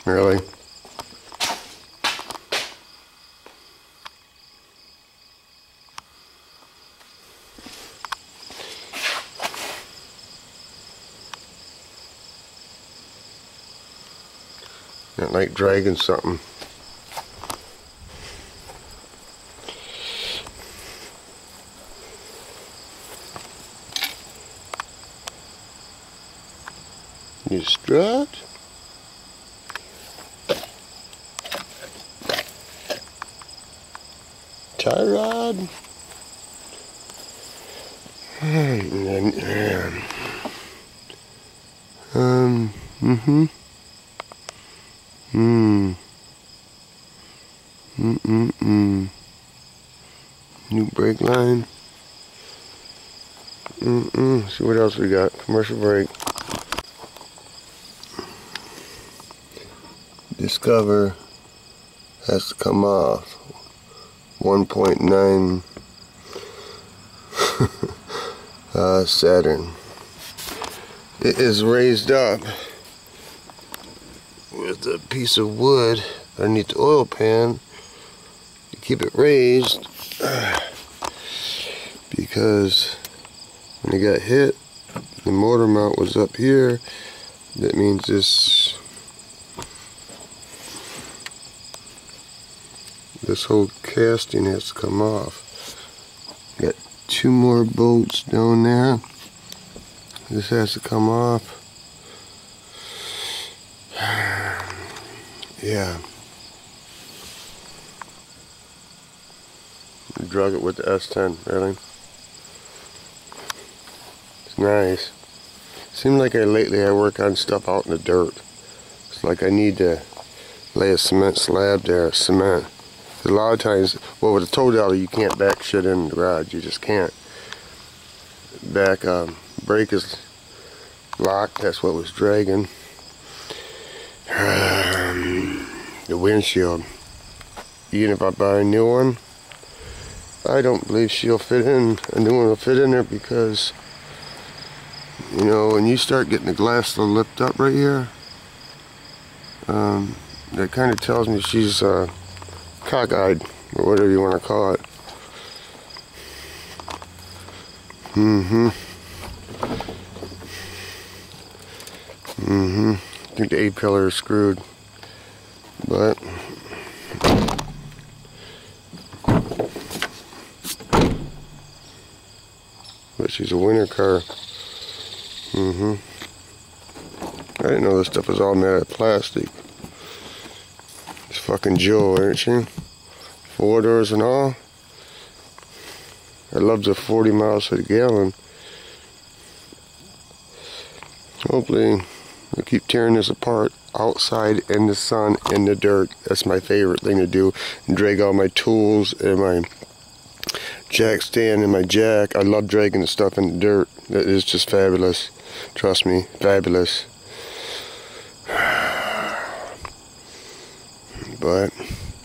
Really? Not like dragging something. You strut. Tie rod. New brake line. See what else we got. Commercial brake. This cover has to come off. 1.9 Saturn. It is raised up with a piece of wood underneath the oil pan to keep it raised, because when it got hit, the motor mount was up here. That means this whole casting has to come off. Got 2 more bolts down there. This has to come off. Yeah. Drug it with the S10, really. It's nice. Seems like lately I work on stuff out in the dirt. It's like I need to lay a cement slab there, cement. A lot of times, well, with a tow dolly, you can't back shit in the garage. You just can't. Back brake is locked. That's what was dragging. The windshield. Even if I buy a new one, I don't believe she'll fit in. A new one will fit in there because, you know, when you start getting the glass lift up right here, that kind of tells me she's cockeyed, or whatever you want to call it. I think the A-pillar is screwed, but she's a winter car. I didn't know this stuff was all made out of plastic. It's fucking Jill, ain't she? 4 doors and all. I love the 40 miles to the gallon. Hopefully, I keep tearing this apart outside in the sun, in the dirt. That's my favorite thing to do. And drag all my tools and my jack stand and my jack. I love dragging the stuff in the dirt. That is just fabulous. Trust me, fabulous. But,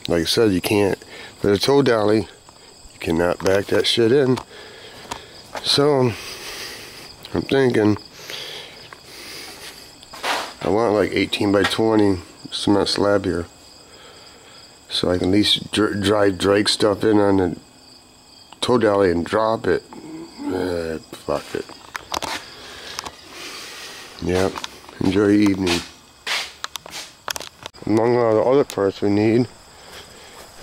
like I said, you can't. With a tow dolly, you cannot back that shit in. So, I'm thinking, I want like 18 by 20 cement slab here, so I can at least drag stuff in on the tow dolly and drop it. Fuck it. Yep. Enjoy your evening. Among all the other parts we need,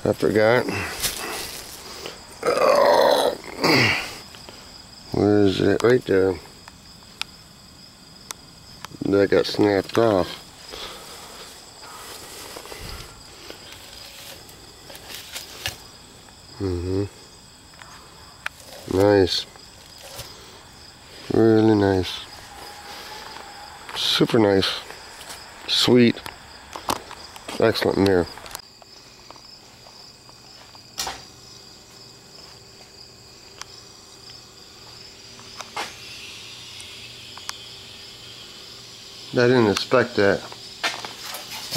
I forgot. Where is it? Right there. That got snapped off. Nice. Really nice. Super nice. Sweet. Excellent mirror. I didn't expect that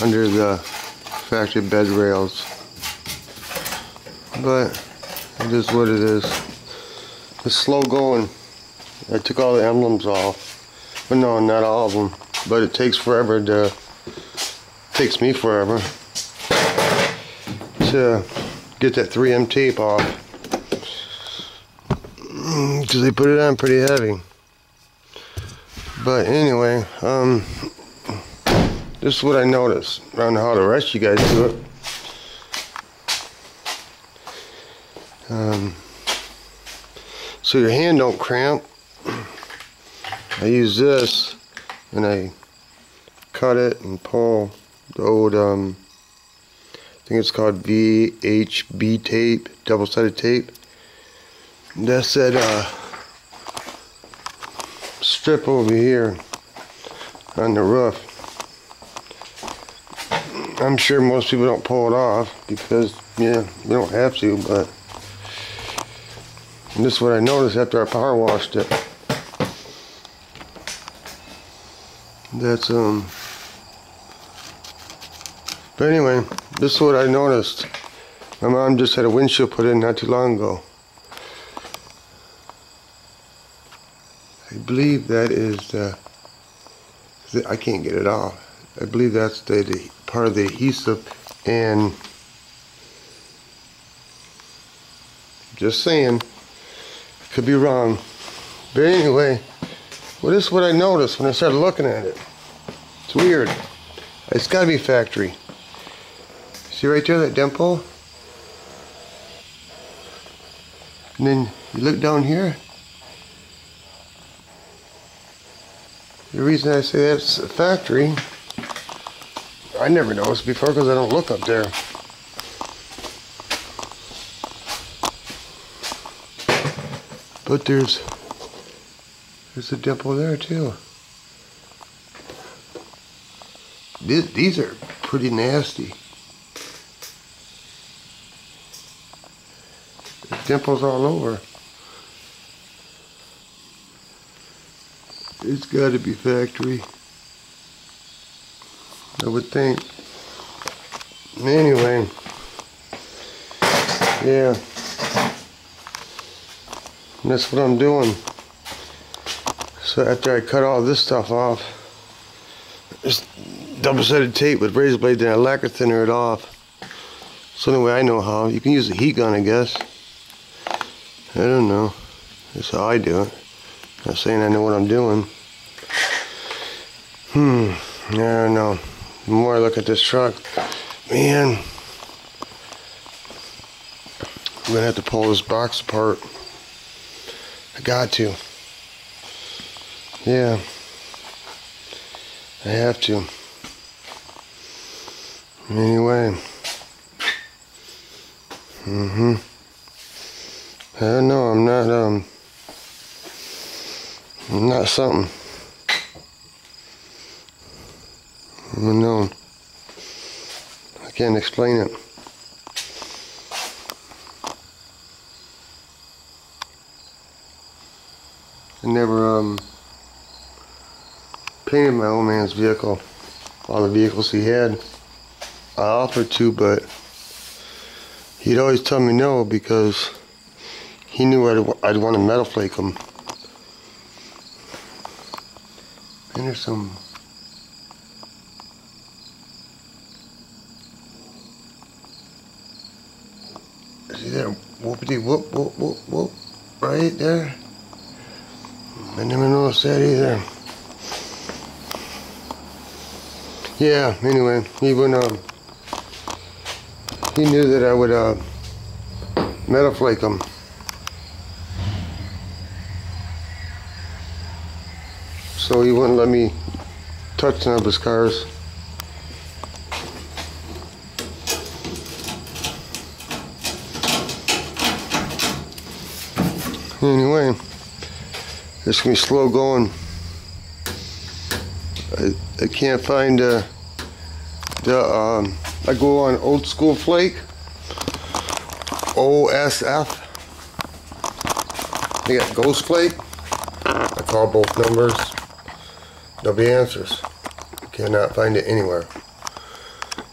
under the factory bed rails, but it is what it is. It's slow going. I took all the emblems off, but no, not all of them. But it takes forever to takes me forever to get that 3M tape off, because they put it on pretty heavy. But anyway, this is what I noticed. I don't know how the rest of you guys do it. So your hand don't cramp. I use this and I cut it and pull the old, I think it's called VHB tape, double-sided tape. That's that strip over here on the roof. I'm sure most people don't pull it off because, yeah, you don't have to, but this is what I noticed after I power washed it. That's, but anyway, this is what I noticed. My mom just had a windshield put in not too long ago. I believe that is I can't get it off. I believe that's the part of the adhesive, and just saying, could be wrong. But anyway, well, this is what I noticed when I started looking at it. It's weird. It's got to be factory. See right there, that dimple? And then you look down here. The reason I say that's a factory, I never noticed before because I don't look up there. But there's a dimple there too. These are pretty nasty. There's dimples all over. It's got to be factory, I would think. Anyway, yeah, and that's what I'm doing. So after I cut all this stuff off, just double-sided tape with razor blade, then I lacquer thinner it off. So anyway, I know how. You can use a heat gun, I guess. I don't know. That's how I do it. Not saying I know what I'm doing. I don't know. The more I look at this truck, man, I'm gonna have to pull this box apart. I got to. Yeah, I have to. Anyway. I don't know. I'm not something. I don't know. I can't explain it. I never painted my old man's vehicle. All the vehicles he had, I offered to, but he'd always tell me no because he knew I'd want to metal flake them. And there's some. See there, whoopity whoop whoop whoop whoop, right there. I never noticed that either. Yeah. Anyway, he knew that I would metal flake them. So he wouldn't let me touch none of his cars. Anyway, it's gonna be slow going. I can't find I go on Old School Flake, OSF. I got Ghost Flake. I call both numbers. Nobody answers. I cannot find it anywhere.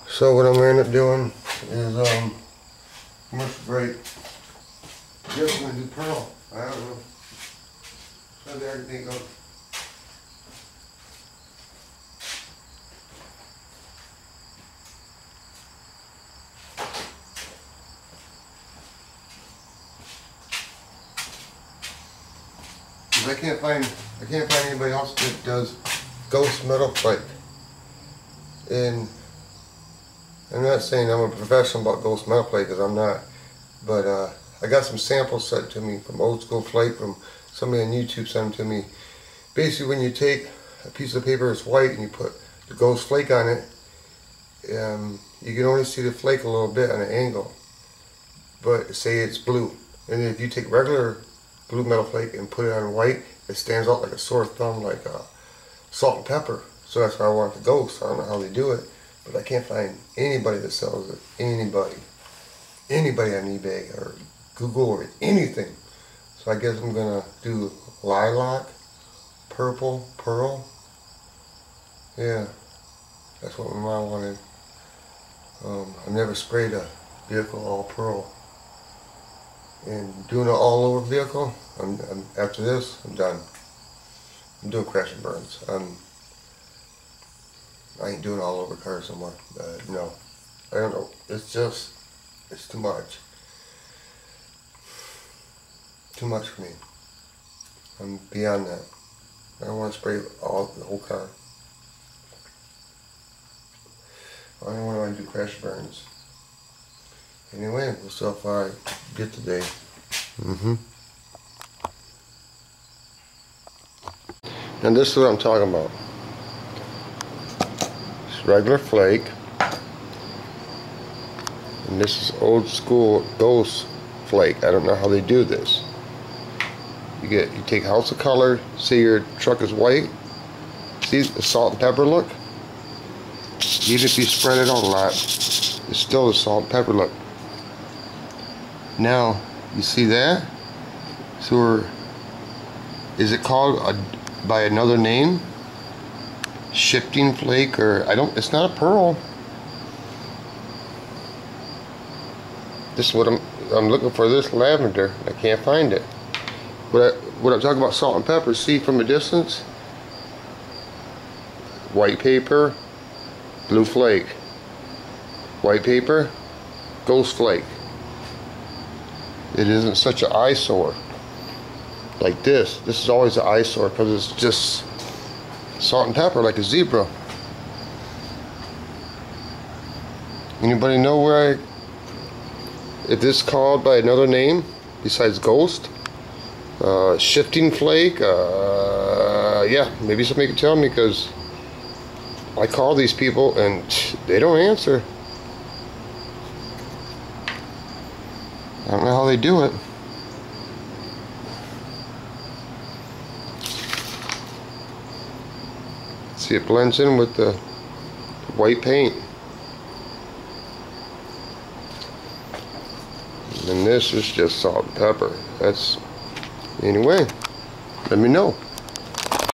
So what I'm gonna end up doing is commercial break. I guess I'm gonna do Pearl. I don't know. Something I can think of. I can't find anybody else that does ghost metal flake. And I'm not saying I'm a professional about ghost metal flake, because I'm not. But I got some samples sent to me from Old School Flake, from somebody on YouTube sent them to me. Basically, when you take a piece of paper that's white and you put the ghost flake on it, you can only see the flake a little bit on an angle. But say it's blue, and if you take regular blue metal flake and put it on white, it stands out like a sore thumb, like salt and pepper. So that's why I want the ghost. I don't know how they do it, but I can't find anybody that sells it. Anybody on eBay or Google or anything. So I guess I'm gonna do lilac, purple, pearl. Yeah, that's what my mom wanted. I've never sprayed a vehicle all pearl. And doing an all over vehicle, after this, I'm done. I'm doing crash and burns. I ain't doing all over cars no more. No, I don't know. It's too much. Too much for me. I'm beyond that. I don't want to spray the whole car. I don't want to do crash burns. Anyway, we'll see if I get today. And this is what I'm talking about. It's regular flake. And this is Old School Ghost Flake. I don't know how they do this. You take House of Color, say your truck is white. See the salt and pepper look? Even if you spread it out a lot, it's still the salt and pepper look. Now, you see that? So is it called by another name? Shifting flake, or it's not a pearl. This is what I'm looking for, this lavender. I can't find it. What I'm talking about, salt and pepper, see from a distance? White paper, blue flake. White paper, ghost flake. It isn't such an eyesore like this. This is always an eyesore because it's just salt and pepper like a zebra. Anybody know if this is called by another name besides ghost? Shifting flake? Yeah, maybe somebody can tell me, because I call these people and they don't answer. I don't know how they do it. See, it blends in with the white paint. And this is just salt and pepper. Anyway, let me know.